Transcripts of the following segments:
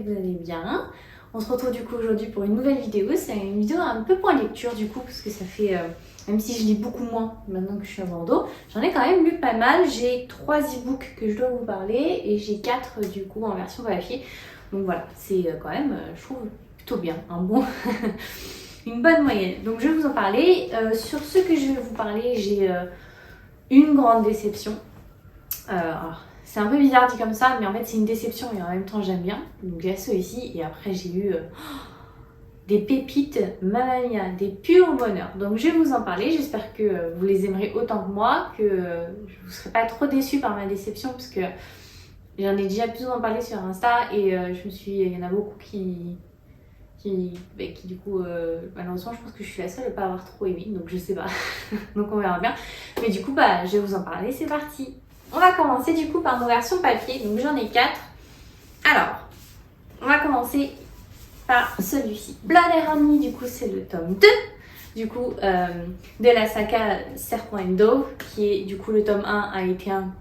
que vous allez bien. On se retrouve du coup aujourd'hui pour une nouvelle vidéo. C'est une vidéo un peu point lecture du coup, parce que ça fait, même si je lis beaucoup moins maintenant que je suis à Bordeaux, j'en ai quand même lu pas mal. J'ai 3 e-books que je dois vous parler et j'ai 4 du coup en version papier. Donc voilà, c'est quand même, je trouve, plutôt bien, un bon... une bonne moyenne. Donc je vais vous en parler. Sur ce que je vais vous parler, j'ai une grande déception. Alors, c'est un peu bizarre dit comme ça, mais en fait c'est une déception et en même temps j'aime bien. Donc il y a ceux-ci et après j'ai eu des pépites, mamma mia, des purs bonheurs. Donc je vais vous en parler, j'espère que vous les aimerez autant que moi, que je ne vous serai pas trop déçus par ma déception parce que j'en ai déjà plus en parler sur Insta et il y en a beaucoup qui du coup, malheureusement, je pense que je suis la seule à ne pas avoir trop aimé, donc je sais pas. Donc on verra bien. Mais du coup, je vais vous en parler, c'est parti. On va commencer du coup par nos versions papier, donc j'en ai 4. Alors, on va commencer par celui-ci. Blood and Honey, du coup, c'est le tome 2. Du coup, de la saga Serpent and Dove, qui est du coup le tome 1 a été un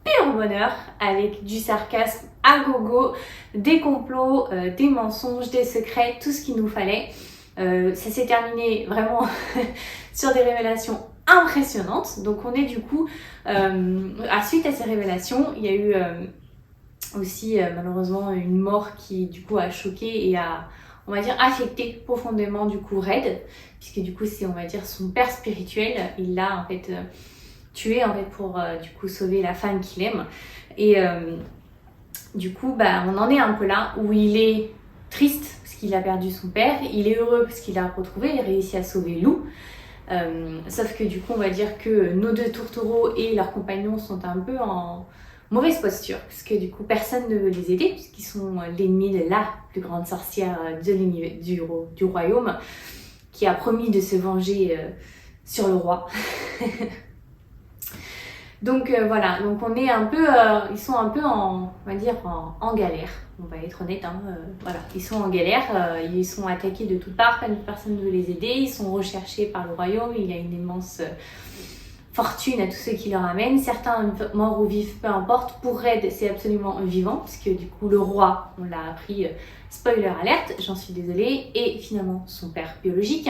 pur bonheur avec du sarcasme à gogo, des complots, des mensonges, des secrets, tout ce qu'il nous fallait. Ça s'est terminé vraiment sur des révélations impressionnantes. Donc on est du coup, suite à ces révélations, il y a eu aussi malheureusement une mort qui du coup a choqué et a, on va dire, affecté profondément du coup Red, puisque du coup c'est, on va dire, son père spirituel. Il l'a en fait tué en fait pour du coup sauver la femme qu'il aime. Et du coup on en est un peu là où il est triste parce qu'il a perdu son père, il est heureux parce qu'il a retrouvé, il a réussi à sauver Lou. Sauf que du coup on va dire que nos deux tourtereaux et leurs compagnons sont un peu en mauvaise posture parce que du coup personne ne veut les aider puisqu'ils sont l'ennemi de la plus grande sorcière du royaume qui a promis de se venger sur le roi. Donc voilà, donc on est un peu, ils sont un peu en, on va dire, en galère, on va être honnête, hein, voilà, ils sont en galère, ils sont attaqués de toutes parts, personne ne veut les aider, ils sont recherchés par le royaume, il y a une immense fortune à tous ceux qui leur amènent, certains morts ou vifs, peu importe, pour Red c'est absolument vivant, parce que du coup le roi, on l'a appris, spoiler alerte, j'en suis désolée, et finalement son père biologique,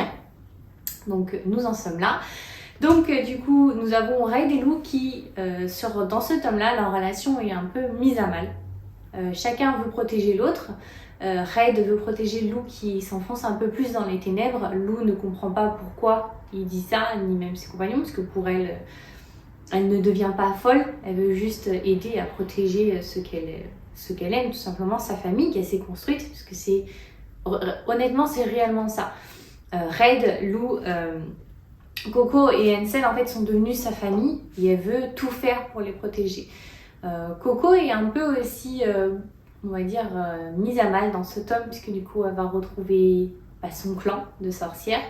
donc nous en sommes là. Donc du coup, nous avons Red et Lou qui, dans ce tome-là, leur relation est un peu mise à mal. Chacun veut protéger l'autre. Red veut protéger Lou qui s'enfonce un peu plus dans les ténèbres. Lou ne comprend pas pourquoi il dit ça, ni même ses compagnons, parce que pour elle, elle ne devient pas folle. Elle veut juste aider à protéger ce qu'elle aime, tout simplement sa famille qu'elle s'est construite, parce que c'est, honnêtement, c'est réellement ça. Red, Lou... Coco et Hansel en fait sont devenus sa famille et elle veut tout faire pour les protéger. Coco est un peu aussi, on va dire, mise à mal dans ce tome puisque du coup elle va retrouver son clan de sorcières,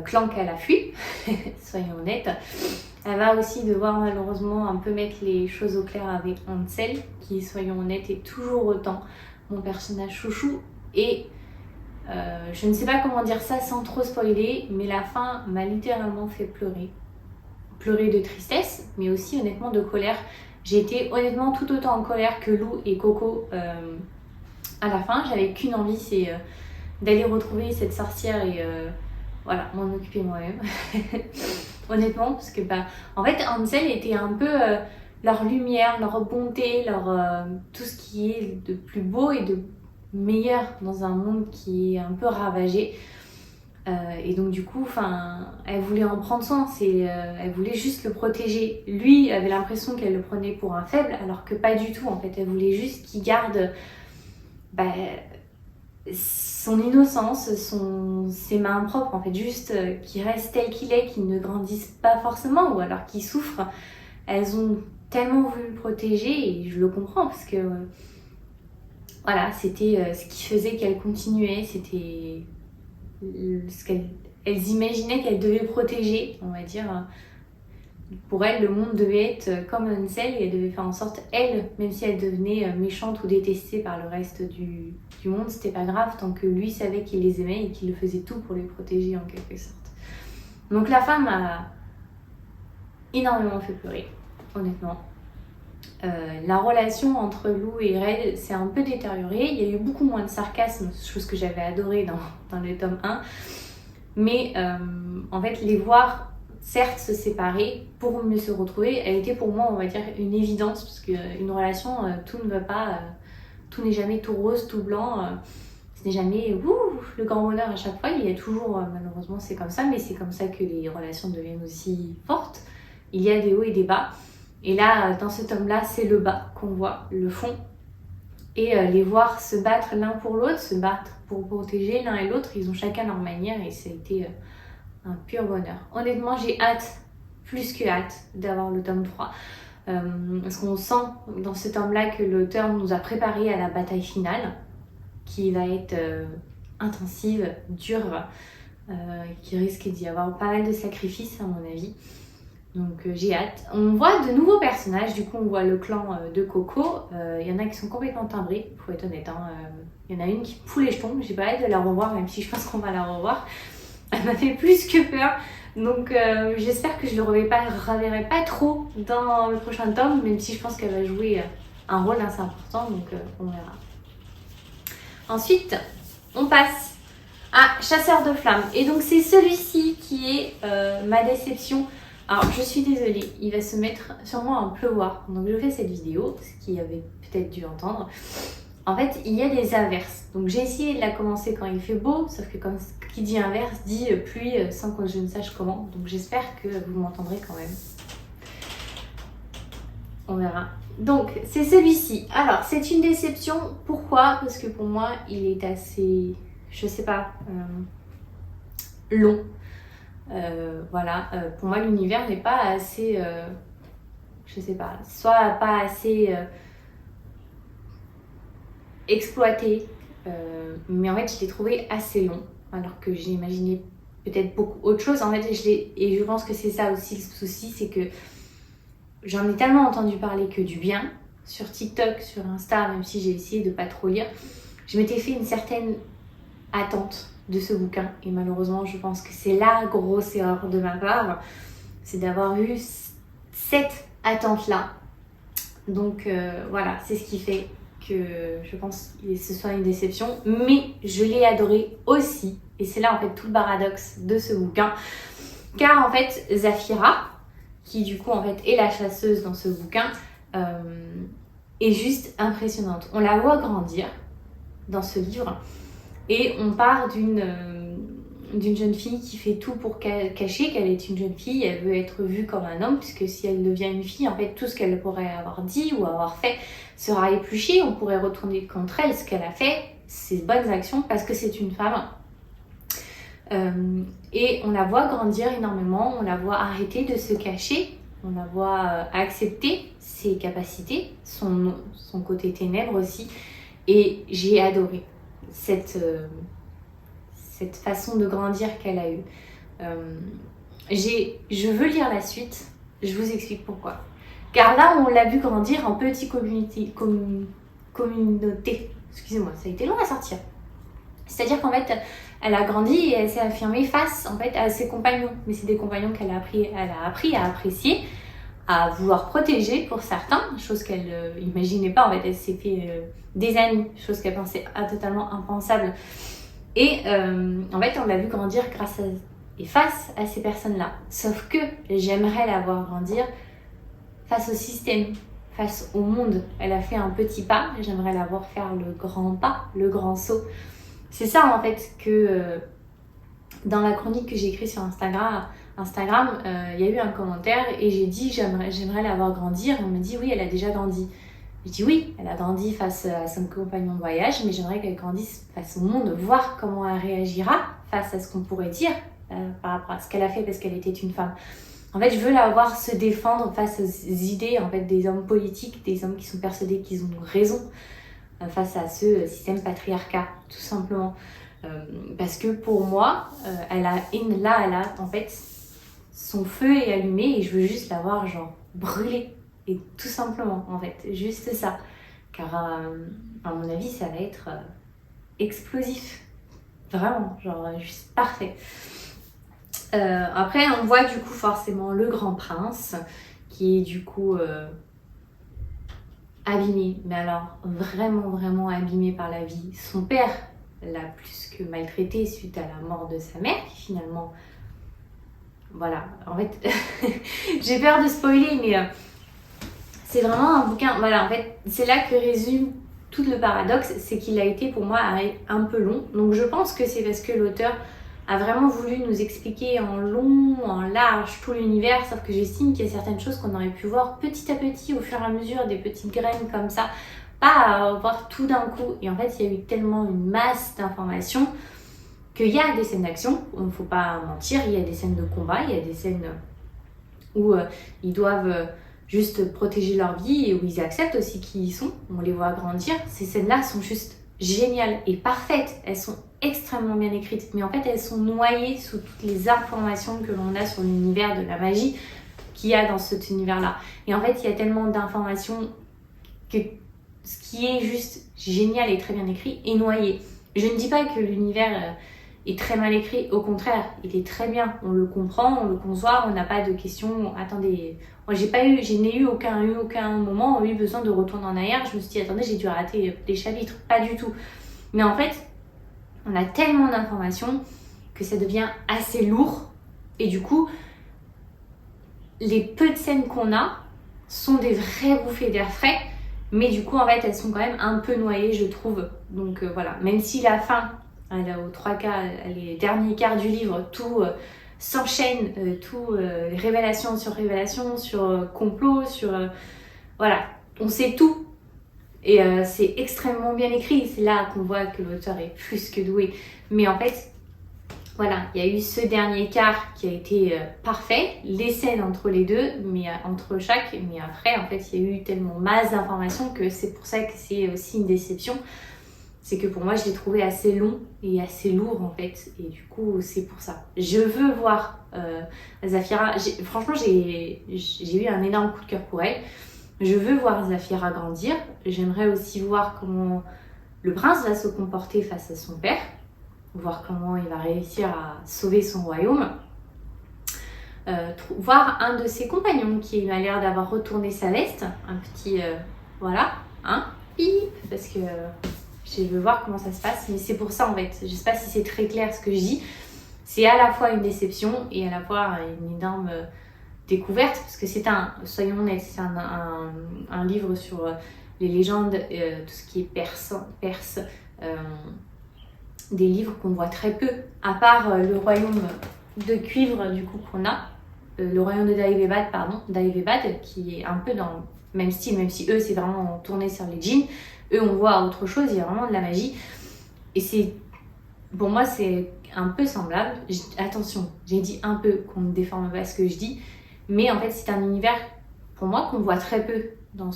clan qu'elle a fui, soyons honnêtes. Elle va aussi devoir malheureusement un peu mettre les choses au clair avec Hansel qui, soyons honnêtes, est toujours autant mon personnage chouchou et je ne sais pas comment dire ça sans trop spoiler, mais la fin m'a littéralement fait pleurer. Pleurer de tristesse, mais aussi honnêtement de colère. J'ai été honnêtement tout autant en colère que Lou et Coco à la fin. J'avais qu'une envie, c'est d'aller retrouver cette sorcière et voilà, m'en occuper moi-même. Honnêtement, parce que en fait Hansel était un peu leur lumière, leur bonté, tout ce qui est de plus beau et de meilleur dans un monde qui est un peu ravagé et donc du coup elle voulait en prendre soin, elle voulait juste le protéger. Lui avait l'impression qu'elle le prenait pour un faible alors que pas du tout en fait, elle voulait juste qu'il garde son innocence, ses mains propres en fait, juste qu'il reste tel qu'il est, qu'il ne grandisse pas forcément ou alors qu'il souffre. Elles ont tellement voulu le protéger et je le comprends parce que voilà, c'était ce qui faisait qu'elle continuait, c'était ce qu'elles imaginaient qu'elle devait protéger, on va dire. Pour elle, le monde devait être comme Hansel et elle devait faire en sorte, elle, même si elle devenait méchante ou détestée par le reste du monde, c'était pas grave tant que lui savait qu'il les aimait et qu'il le faisait tout pour les protéger en quelque sorte. Donc la femme m'a énormément fait pleurer, honnêtement. la relation entre Lou et Red s'est un peu détériorée. Il y a eu beaucoup moins de sarcasme, chose que j'avais adoré dans le tome 1. Mais en fait, les voir certes se séparer pour mieux se retrouver a été pour moi, on va dire, une évidence. Parce qu'une relation, tout ne va pas, tout n'est jamais tout rose, tout blanc. Ce n'est jamais le grand bonheur à chaque fois. Il y a toujours, malheureusement, c'est comme ça. Mais c'est comme ça que les relations deviennent aussi fortes. Il y a des hauts et des bas. Et là, dans ce tome-là, c'est le bas qu'on voit, le fond. Et les voir se battre l'un pour l'autre, se battre pour protéger l'un et l'autre, ils ont chacun leur manière et ça a été un pur bonheur. Honnêtement, j'ai hâte, plus que hâte, d'avoir le tome 3. Parce qu'on sent dans ce tome-là que l'auteur nous a préparé à la bataille finale, qui va être intensive, dure, qui risque d'y avoir pas mal de sacrifices à mon avis. Donc j'ai hâte. On voit de nouveaux personnages, du coup on voit le clan de Coco. Il y en a qui sont complètement timbrés, faut être honnête. Il y en a une qui fout les jetons, j'ai pas hâte de la revoir, même si je pense qu'on va la revoir. Elle m'a fait plus que peur. Donc j'espère que je le reverrai pas trop dans le prochain tome, même si je pense qu'elle va jouer un rôle assez important, donc on verra. Ensuite, on passe à Chasseur de flammes. Et donc c'est celui-ci qui est ma déception. Alors je suis désolée, il va se mettre sûrement à pleuvoir pendant que je fais cette vidéo, ce qu'il avait peut-être dû entendre. En fait, il y a des averses. Donc j'ai essayé de la commencer quand il fait beau, sauf que comme qui dit inverse dit pluie sans que je ne sache comment. Donc j'espère que vous m'entendrez quand même. On verra. Donc c'est celui-ci. Alors c'est une déception. Pourquoi? Parce que pour moi il est assez, je sais pas, long. Voilà, pour moi l'univers n'est pas assez, je sais pas, soit pas assez exploité, mais en fait je l'ai trouvé assez long, alors que j'ai imaginé peut-être beaucoup autre chose. En fait, et je pense que c'est ça aussi le souci, c'est que j'en ai tellement entendu parler que du bien, sur TikTok, sur Insta, même si j'ai essayé de pas trop lire, je m'étais fait une certaine attente de ce bouquin et malheureusement je pense que c'est la grosse erreur de ma part, c'est d'avoir eu cette attente là. Donc voilà, c'est ce qui fait que je pense que ce soit une déception, mais je l'ai adoré aussi et c'est là en fait tout le paradoxe de ce bouquin, car en fait Zafira, qui du coup en fait est la chasseuse dans ce bouquin, est juste impressionnante. On la voit grandir dans ce livre. Et on part d'une jeune fille qui fait tout pour cacher qu'elle est une jeune fille. Elle veut être vue comme un homme, puisque si elle devient une fille, en fait, tout ce qu'elle pourrait avoir dit ou avoir fait sera épluché. On pourrait retourner contre elle ce qu'elle a fait, ses bonnes actions, parce que c'est une femme. Et on la voit grandir énormément, on la voit arrêter de se cacher, on la voit accepter ses capacités, son côté ténèbres aussi. Et j'ai adoré cette façon de grandir qu'elle a eue. Je veux lire la suite, je vous explique pourquoi. Car là, on l'a vu grandir en petite communauté. Excusez-moi, ça a été long à sortir. C'est-à-dire qu'en fait, elle a grandi et elle s'est affirmée face en fait, à ses compagnons. Mais c'est des compagnons qu'elle a appris à apprécier, à vouloir protéger pour certains, chose qu'elle n'imaginait pas. En fait, elle s'est fait des amis, chose qu'elle pensait totalement impensable. Et en fait, on l'a vu grandir face à ces personnes-là. Sauf que j'aimerais la voir grandir face au système, face au monde. Elle a fait un petit pas, j'aimerais la voir faire le grand pas, le grand saut. C'est ça en fait que dans la chronique que j'ai écrite sur Instagram, il y a eu un commentaire et j'ai dit j'aimerais la voir grandir. On me dit oui, elle a déjà grandi. Je dis oui, elle a grandi face à son compagnon de voyage, mais j'aimerais qu'elle grandisse face au monde, voir comment elle réagira face à ce qu'on pourrait dire par rapport à ce qu'elle a fait parce qu'elle était une femme. En fait, je veux la voir se défendre face aux idées en fait, des hommes politiques, des hommes qui sont persuadés qu'ils ont raison face à ce système patriarcat, tout simplement. Parce que pour moi, elle a en fait son feu est allumé et je veux juste la voir genre brûler. Et tout simplement, en fait, juste ça. Car à mon avis, ça va être explosif. Vraiment, genre juste parfait. Après, on voit du coup forcément le grand prince, qui est du coup abîmée, mais alors vraiment, vraiment abîmée par la vie. Son père l'a plus que maltraitée suite à la mort de sa mère, qui finalement... Voilà, en fait, j'ai peur de spoiler, mais c'est vraiment un bouquin... Voilà, en fait, c'est là que résume tout le paradoxe, c'est qu'il a été pour moi un peu long. Donc je pense que c'est parce que l'auteur a vraiment voulu nous expliquer en long, en large, tout l'univers, sauf que j'estime qu'il y a certaines choses qu'on aurait pu voir petit à petit, au fur et à mesure, des petites graines comme ça, pas voir tout d'un coup. Et en fait, il y a eu tellement une masse d'informations qu'il y a des scènes d'action, il ne faut pas mentir, il y a des scènes de combat, il y a des scènes où ils doivent juste protéger leur vie et où ils acceptent aussi qui ils sont, on les voit grandir. Ces scènes-là sont juste géniales et parfaites, elles sont extrêmement bien écrites, mais en fait elles sont noyées sous toutes les informations que l'on a sur l'univers de la magie qu'il y a dans cet univers-là. Et en fait il y a tellement d'informations que ce qui est juste génial et très bien écrit est noyé. Je ne dis pas que l'univers est très mal écrit, au contraire, il est très bien, on le comprend, on le conçoit, on n'a pas de questions, attendez, moi je n'ai eu aucun moment eu besoin de retourner en arrière, je me suis dit attendez j'ai dû rater des chapitres, pas du tout. Mais en fait, on a tellement d'informations que ça devient assez lourd et du coup, les peu de scènes qu'on a sont des vraies bouffées d'air frais, mais du coup en fait elles sont quand même un peu noyées je trouve. Donc voilà, même si la fin, aux trois quarts, les derniers quarts du livre, tout s'enchaîne, révélation sur révélation, sur complot, sur... voilà, on sait tout. Et c'est extrêmement bien écrit. C'est là qu'on voit que l'auteur est plus que doué. Mais en fait, voilà, il y a eu ce dernier quart qui a été parfait. Les scènes entre les deux, mais entre chaque. Mais après, en fait, il y a eu tellement masse d'informations que c'est pour ça que c'est aussi une déception. C'est que pour moi, je l'ai trouvé assez long et assez lourd en fait. Et du coup, c'est pour ça. Je veux voir Zafira. Franchement, j'ai eu un énorme coup de cœur pour elle. Je veux voir Zafira grandir. J'aimerais aussi voir comment le prince va se comporter face à son père. Voir comment il va réussir à sauver son royaume. Voir un de ses compagnons qui a l'air d'avoir retourné sa veste. Un petit... voilà. Hein, pip, parce que... je veux voir comment ça se passe, mais c'est pour ça en fait. Je sais pas si c'est très clair ce que je dis. C'est à la fois une déception et à la fois une énorme découverte, parce que c'est soyons honnêtes, c'est un livre sur les légendes, tout ce qui est perse, des livres qu'on voit très peu, à part le royaume de cuivre du coup qu'on a, le royaume de Daevebad, qui est un peu dans le même style, même si eux c'est vraiment tourné sur les djinns. Eux, on voit autre chose, il y a vraiment de la magie. Et pour moi, c'est un peu semblable. Attention, j'ai dit un peu, qu'on ne déforme pas ce que je dis. Mais en fait, c'est un univers, pour moi, qu'on voit très peu dans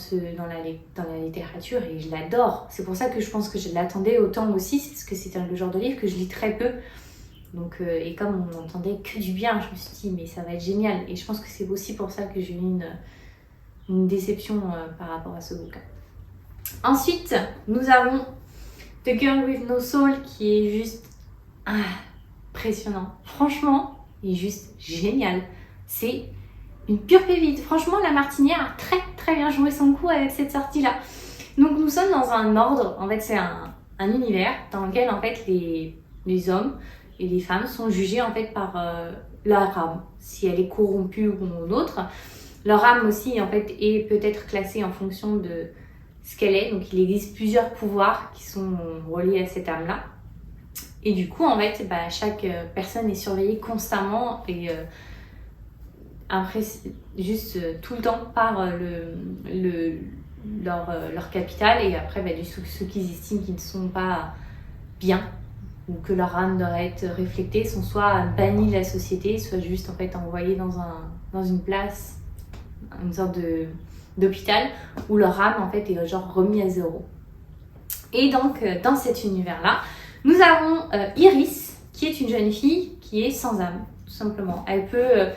la littérature. Et je l'adore. C'est pour ça que je pense que je l'attendais autant aussi. C'est parce que c'est le genre de livre que je lis très peu. Donc, et comme on n'entendait que du bien, je me suis dit, mais ça va être génial. Et je pense que c'est aussi pour ça que j'ai eu une déception par rapport à ce bouquin. Ensuite, nous avons The Girl with No Soul qui est juste impressionnant. Franchement, il est juste génial. C'est une pure pépite. Franchement, la Martinière a très très bien joué son coup avec cette sortie-là. Donc nous sommes dans un ordre, en fait c'est un univers dans lequel en fait les hommes et les femmes sont jugés en fait par leur âme, si elle est corrompue ou non autre. Leur âme aussi en fait est peut-être classée en fonction de ce qu'elle est, donc il existe plusieurs pouvoirs qui sont reliés à cette âme-là. Et du coup, en fait, chaque personne est surveillée constamment et après, juste tout le temps par leur capital et après, ceux qu'ils estiment qui ne sont pas bien ou que leur âme doit être réflectée sont soit bannis de la société, soit juste en fait envoyés dans une place, une sorte d'hôpital où leur âme en fait est genre remis à zéro. Et donc dans cet univers-là, nous avons Iris qui est une jeune fille qui est sans âme, tout simplement. Elle peut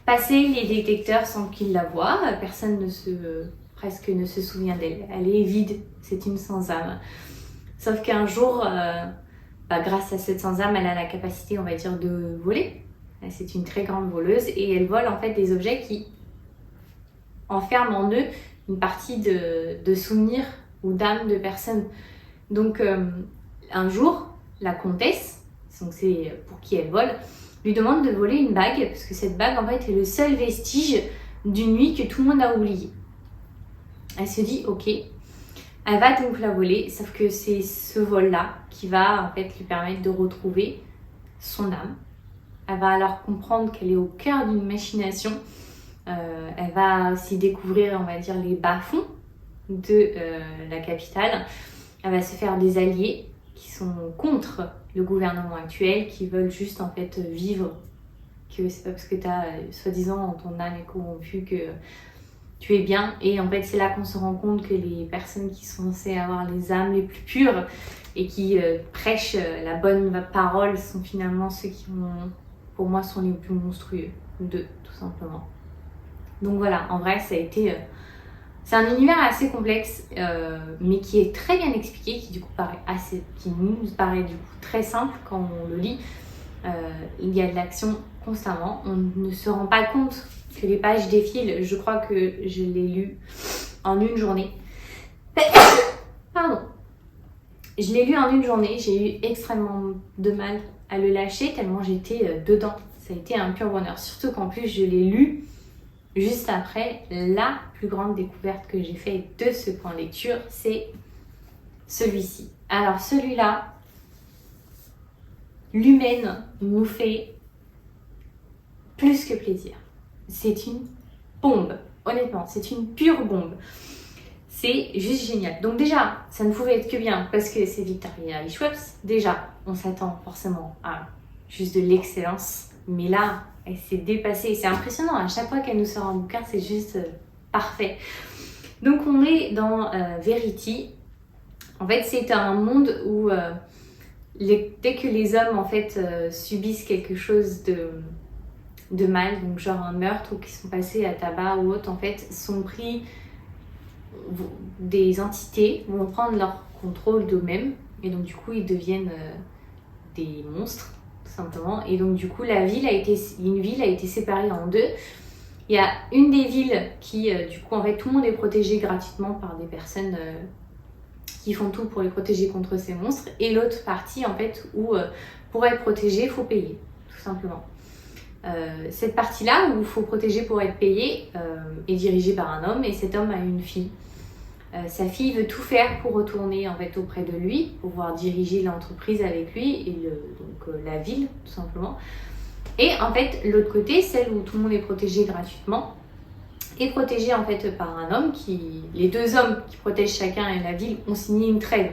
passer les détecteurs sans qu'ils la voient, personne presque ne se souvient d'elle. Elle est vide, c'est une sans âme. Sauf qu'un jour, grâce à cette sans âme, elle a la capacité, on va dire, de voler. C'est une très grande voleuse et elle vole en fait des objets qui enferment en eux une partie de souvenirs ou d'âme de personnes. Donc un jour, la comtesse, donc c'est pour qui elle vole, lui demande de voler une bague, parce que cette bague en fait est le seul vestige d'une nuit que tout le monde a oublié. Elle se dit ok, elle va donc la voler, sauf que c'est ce vol-là qui va en fait lui permettre de retrouver son âme. Elle va alors comprendre qu'elle est au cœur d'une machination. Elle va aussi découvrir, on va dire, les bas-fonds de la capitale. Elle va se faire des alliés qui sont contre le gouvernement actuel, qui veulent juste en fait vivre, que c'est pas parce que tu as soi-disant ton âme est corrompue que tu es bien. Et en fait c'est là qu'on se rend compte que les personnes qui sont censées avoir les âmes les plus pures et qui prêchent la bonne parole sont finalement ceux qui pour moi sont les plus monstrueux d'eux, tout simplement. Donc voilà, en vrai ça a été c'est un univers assez complexe, mais qui est très bien expliqué, qui du coup qui nous paraît du coup très simple quand on le lit. Il y a de l'action constamment. On ne se rend pas compte que les pages défilent. Je crois que je l'ai lu en une journée. Pardon. Je l'ai lu en une journée. J'ai eu extrêmement de mal à le lâcher tellement j'étais dedans. Ça a été un pur bonheur. Surtout qu'en plus je l'ai lu juste après la plus grande découverte que j'ai faite de ce point lecture, c'est celui-ci. Alors celui-là, l'humaine nous fait plus que plaisir. C'est une bombe, honnêtement, c'est une pure bombe. C'est juste génial. Donc déjà, ça ne pouvait être que bien parce que c'est Victoria Schweppes. Déjà, on s'attend forcément à juste de l'excellence. Mais là, elle s'est dépassée. C'est impressionnant. À chaque fois qu'elle nous sort un bouquin, c'est juste parfait. Donc on est dans Verity. En fait, c'est un monde où dès que les hommes en fait subissent quelque chose de mal, donc genre un meurtre ou qui sont passés à tabac ou autre, en fait, sont pris des entités vont prendre leur contrôle d'eux-mêmes et donc du coup ils deviennent des monstres tout simplement. Et donc du coup une ville a été séparée en deux. Il y a une des villes qui du coup en fait tout le monde est protégé gratuitement par des personnes qui font tout pour les protéger contre ces monstres, et l'autre partie en fait où pour être protégé il faut payer tout simplement. Cette partie-là où il faut protéger pour être payé est dirigée par un homme, et cet homme a une fille. Sa fille veut tout faire pour retourner en fait auprès de lui, pour pouvoir diriger l'entreprise avec lui et la ville tout simplement. Et en fait l'autre côté, celle où tout le monde est protégé gratuitement, est protégée en fait par un homme les deux hommes qui protègent chacun la ville ont signé une trêve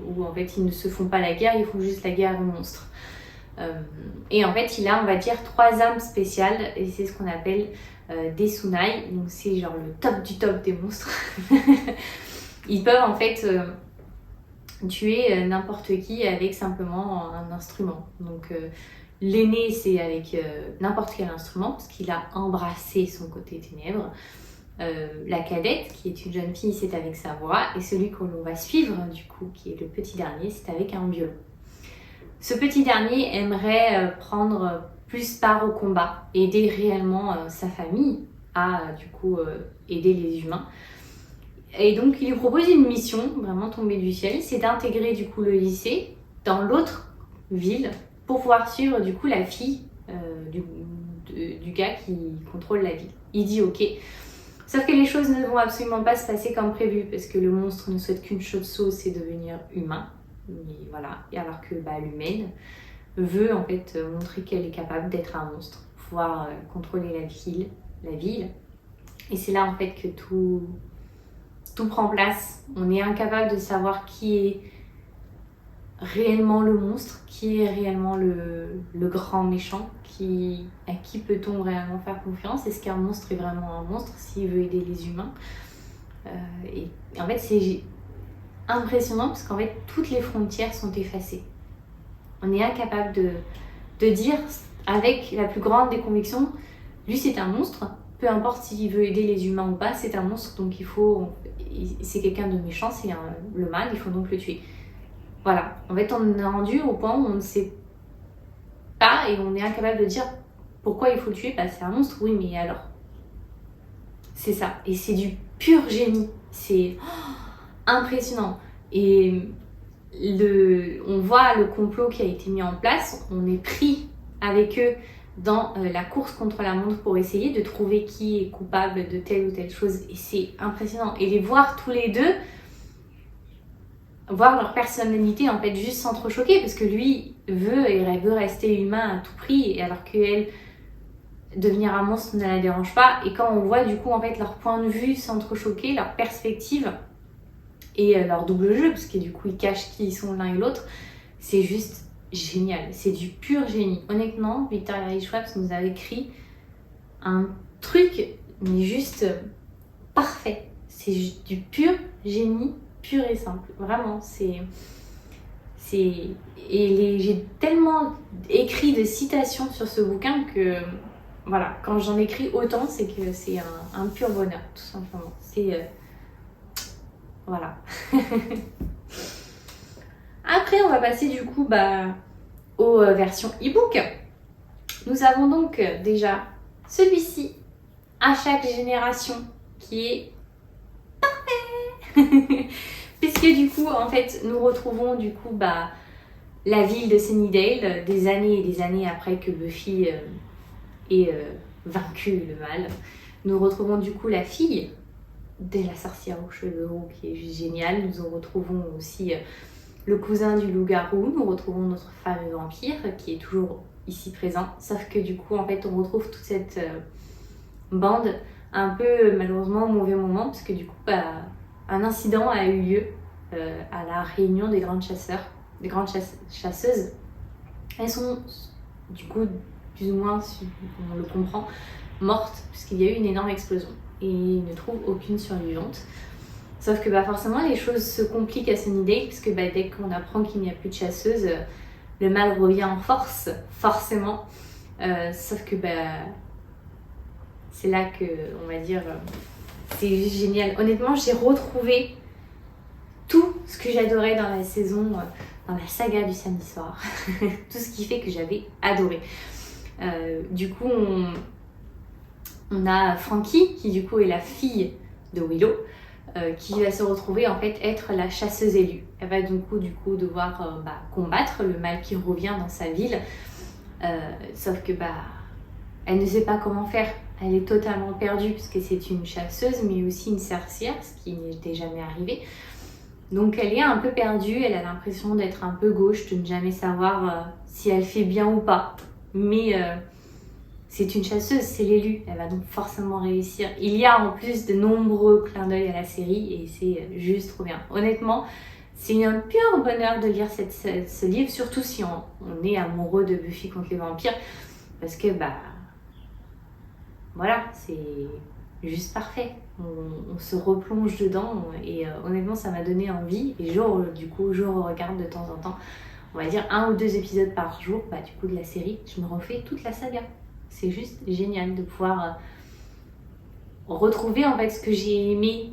où en fait ils ne se font pas la guerre, ils font juste la guerre aux monstres. Et en fait il a on va dire 3 âmes spéciales, et c'est ce qu'on appelle des Sunai, donc c'est genre le top du top des monstres. Ils peuvent en fait tuer n'importe qui avec simplement un instrument. Donc l'aîné c'est avec n'importe quel instrument parce qu'il a embrassé son côté ténèbres. La cadette qui est une jeune fille c'est avec sa voix, et celui que l'on va suivre du coup qui est le petit dernier c'est avec un violon. Ce petit dernier aimerait prendre plus part au combat, aider réellement sa famille à du coup aider les humains. Et donc il lui propose une mission vraiment tombée du ciel, c'est d'intégrer du coup le lycée dans l'autre ville pour pouvoir suivre du coup la fille du gars qui contrôle la ville. Il dit ok, sauf que les choses ne vont absolument pas se passer comme prévu parce que le monstre ne souhaite qu'une chose, c'est devenir humain. Et voilà, et alors que l'humaine veut en fait montrer qu'elle est capable d'être un monstre, pouvoir contrôler la ville. Et c'est là en fait que tout prend place. On est incapable de savoir qui est réellement le monstre, qui est réellement le grand méchant, à qui peut-on réellement faire confiance. Est-ce qu'un monstre est vraiment un monstre s'il veut aider les humains? Et en fait c'est impressionnant parce qu'en fait toutes les frontières sont effacées. On est incapable de dire avec la plus grande des convictions, lui c'est un monstre, peu importe s'il veut aider les humains ou pas, c'est un monstre, donc c'est quelqu'un de méchant, c'est le mal, il faut donc le tuer. Voilà, en fait on est rendu au point où on ne sait pas et on est incapable de dire pourquoi il faut le tuer, c'est un monstre, oui mais alors c'est ça. Et c'est du pur génie. C'est impressionnant. Et on voit le complot qui a été mis en place. On est pris avec eux dans la course contre la montre pour essayer de trouver qui est coupable de telle ou telle chose. Et c'est impressionnant. Et les voir tous les deux, voir leur personnalité en fait juste s'entrechoquer, parce que lui veut rester humain à tout prix, et alors qu'elle, devenir un monstre ne la dérange pas. Et quand on voit du coup en fait leur point de vue s'entrechoquer, leur perspective et leur double jeu, parce que du coup ils cachent qui ils sont l'un et l'autre, c'est juste génial, c'est du pur génie. Honnêtement, Victoria Reichweps nous a écrit un truc mais juste parfait. C'est juste du pur génie, pur et simple. Vraiment, j'ai tellement écrit de citations sur ce bouquin que voilà, quand j'en écris autant, c'est que c'est un pur bonheur, tout simplement. Voilà. Après, on va passer du coup aux versions e-book. Nous avons donc déjà celui-ci, à chaque génération, qui est parfait. Puisque du coup, en fait, nous retrouvons du coup la ville de Sunnydale, des années et des années après que Buffy ait vaincu le mal. Nous retrouvons du coup la fille de la sorcière aux cheveux roux, qui est juste géniale. Nous en retrouvons aussi le cousin du loup-garou. Nous retrouvons notre fameux vampire qui est toujours ici présent. Sauf que du coup, en fait, on retrouve toute cette bande un peu malheureusement au mauvais moment, parce que du coup, un incident a eu lieu à la réunion des grandes chasseuses. Elles sont du coup plus ou moins, si on le comprend, mortes, puisqu'il y a eu une énorme explosion. Et ils ne trouvent aucune survivante. Sauf que forcément les choses se compliquent à Sunnydale, puisque dès qu'on apprend qu'il n'y a plus de chasseuses, le mal revient en force, forcément. Sauf que c'est là que, on va dire, c'est juste génial. Honnêtement, j'ai retrouvé tout ce que j'adorais dans la saison, dans la saga du samedi soir. Tout ce qui fait que j'avais adoré. Du coup, on a Frankie, qui du coup est la fille de Willow, qui va se retrouver en fait être la chasseuse élue. Elle va du coup devoir combattre le mal qui revient dans sa ville. Sauf que elle ne sait pas comment faire. Elle est totalement perdue, puisque c'est une chasseuse, mais aussi une sorcière, ce qui n'était jamais arrivé. Donc elle est un peu perdue, elle a l'impression d'être un peu gauche, de ne jamais savoir si elle fait bien ou pas. Mais c'est une chasseuse, c'est l'élu, elle va donc forcément réussir. Il y a en plus de nombreux clins d'œil à la série et c'est juste trop bien. Honnêtement, c'est un pur bonheur de lire ce livre, surtout si on est amoureux de Buffy contre les vampires, parce que voilà, c'est juste parfait. On se replonge dedans et honnêtement ça m'a donné envie, et je regarde de temps en temps, on va dire 1 ou 2 épisodes par jour du coup de la série. Je me refais toute la saga. C'est juste génial de pouvoir retrouver en fait ce que j'ai aimé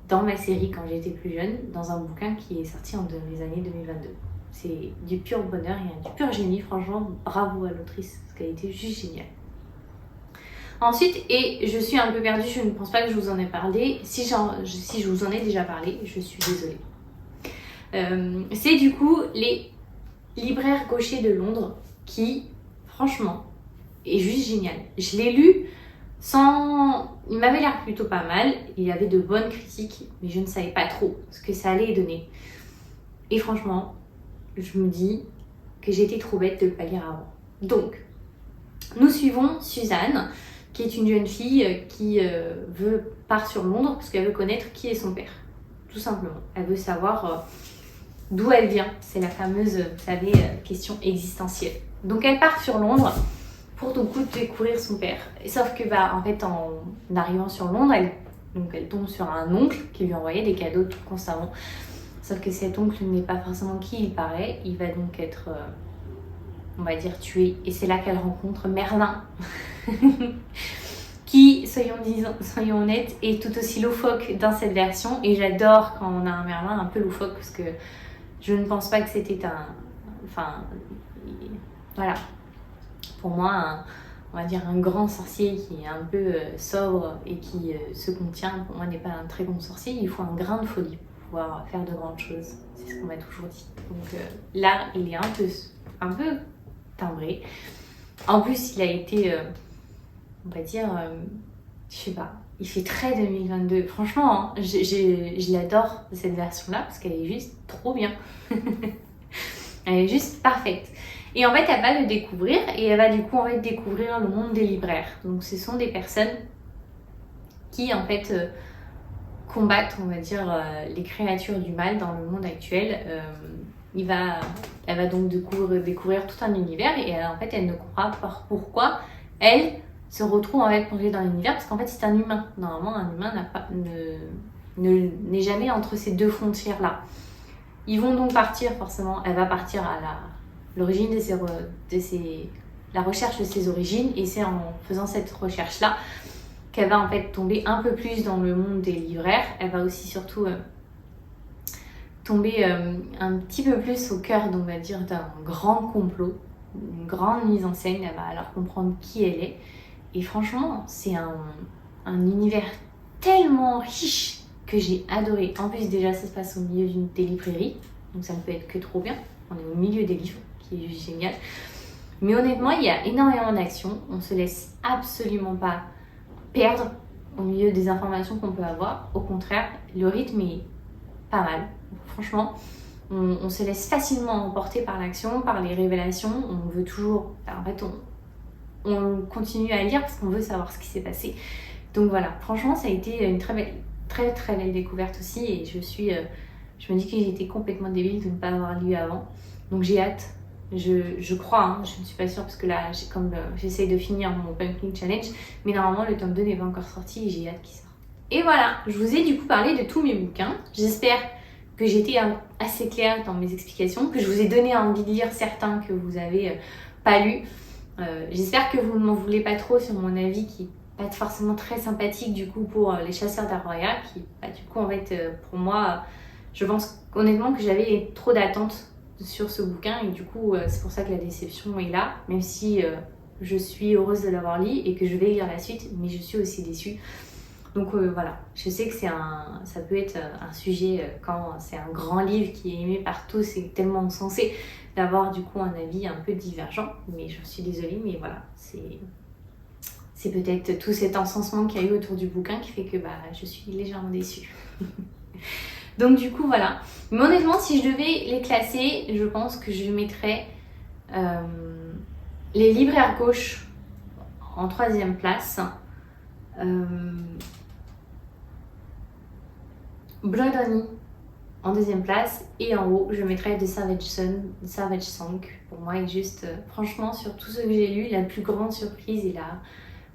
dans ma série quand j'étais plus jeune, dans un bouquin qui est sorti dans les années 2022. C'est du pur bonheur et du pur génie. Franchement, bravo à l'autrice, parce qu'elle était juste géniale. Ensuite, et je suis un peu perdue, je ne pense pas que je vous en ai parlé. Si je vous en ai déjà parlé, je suis désolée. C'est du coup les libraires gauchers de Londres qui, franchement, est juste génial. Je l'ai lu il m'avait l'air plutôt pas mal, il y avait de bonnes critiques, mais je ne savais pas trop ce que ça allait donner. Et franchement, je me dis que j'étais trop bête de ne pas lire avant. Donc, nous suivons Suzanne, qui est une jeune fille qui part sur Londres parce qu'elle veut connaître qui est son père. Tout simplement. Elle veut savoir d'où elle vient. C'est la fameuse, vous savez, question existentielle. Donc elle part sur Londres pour du coup découvrir son père. Et sauf que en fait, en arrivant sur Londres, elle tombe sur un oncle qui lui envoyait des cadeaux tout constamment. Sauf que cet oncle n'est pas forcément qui il paraît. Il va donc être, on va dire, tué. Et c'est là qu'elle rencontre Merlin. Qui, soyons honnêtes, est tout aussi loufoque dans cette version. Et j'adore quand on a un Merlin un peu loufoque, parce que je ne pense pas que c'était voilà. Pour moi, on va dire, un grand sorcier qui est un peu sobre et qui se contient, pour moi, n'est pas un très bon sorcier. Il faut un grain de folie pour pouvoir faire de grandes choses. C'est ce qu'on m'a toujours dit. Donc là, il est un peu timbré. En plus, il a été, on va dire, je sais pas, il fait très 2022. Franchement, hein, je l'adore, cette version-là, parce qu'elle est juste trop bien. Elle est juste parfaite. Et en fait, elle va le découvrir et elle va du coup en fait découvrir le monde des libraires. Donc, ce sont des personnes qui en fait combattent, on va dire, les créatures du mal dans le monde actuel. Elle va donc découvrir tout un univers et en fait, elle ne comprend pas pourquoi elle se retrouve en fait plongée dans l'univers parce qu'en fait, c'est un humain. Normalement, un humain n'est jamais entre ces deux frontières-là. Ils vont donc partir forcément. Elle va partir à l'origine la recherche de ses origines et c'est en faisant cette recherche-là qu'elle va en fait tomber un peu plus dans le monde des libraires. Elle va aussi surtout tomber un petit peu plus au cœur, on va dire, d'un grand complot, une grande mise en scène. Elle va alors comprendre qui elle est. Et franchement, c'est un univers tellement riche que j'ai adoré. En plus, déjà, ça se passe au milieu des librairies, donc ça ne peut être que trop bien. On est au milieu des livres, qui est juste génial. Mais honnêtement, il y a énormément d'actions. On ne se laisse absolument pas perdre au milieu des informations qu'on peut avoir. Au contraire, le rythme est pas mal. Franchement, on se laisse facilement emporter par l'action, par les révélations. On veut toujours... En fait, on continue à lire parce qu'on veut savoir ce qui s'est passé. Donc voilà, franchement, ça a été une très belle découverte aussi. Et je me dis que j'ai été complètement débile de ne pas avoir lu avant. Donc j'ai hâte. Je crois, hein, je ne suis pas sûre parce que là, j'essaye de finir mon Pumpkin Challenge. Mais normalement, le tome 2 n'est pas encore sorti et j'ai hâte qu'il sorte. Et voilà, je vous ai du coup parlé de tous mes bouquins. J'espère que j'étais assez claire dans mes explications, que je vous ai donné envie de lire certains que vous n'avez pas lus. J'espère que vous ne m'en voulez pas trop sur mon avis qui n'est pas forcément très sympathique du coup pour les chasseurs d'Aroya qui, du coup en fait pour moi, je pense honnêtement que j'avais trop d'attentes sur ce bouquin et du coup c'est pour ça que la déception est là, même si je suis heureuse de l'avoir lu et que je vais lire la suite, mais je suis aussi déçue. Donc voilà, je sais que ça peut être un sujet quand c'est un grand livre qui est aimé par tous et tellement censé d'avoir du coup un avis un peu divergent, mais je suis désolée, mais voilà, c'est peut-être tout cet encensement qu'il y a eu autour du bouquin qui fait que je suis légèrement déçue. Donc du coup voilà, mais honnêtement si je devais les classer, je pense que je mettrais les libraires gauche en 3e place, Blood Honey en 2e place et en haut je mettrais The Savage Song. Pour moi est juste, franchement sur tout ce que j'ai lu, la plus grande surprise et la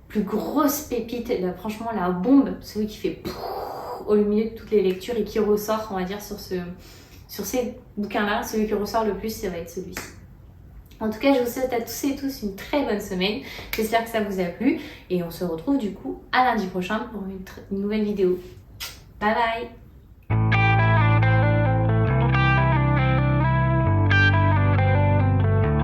plus grosse pépite, franchement la bombe, celui qui fait au milieu de toutes les lectures et qui ressort, on va dire sur ces bouquins là, celui qui ressort le plus ça va être celui-ci. En tout cas, je vous souhaite à tous et tous une très bonne semaine. J'espère que ça vous a plu et on se retrouve du coup à lundi prochain pour une nouvelle vidéo. Bye bye!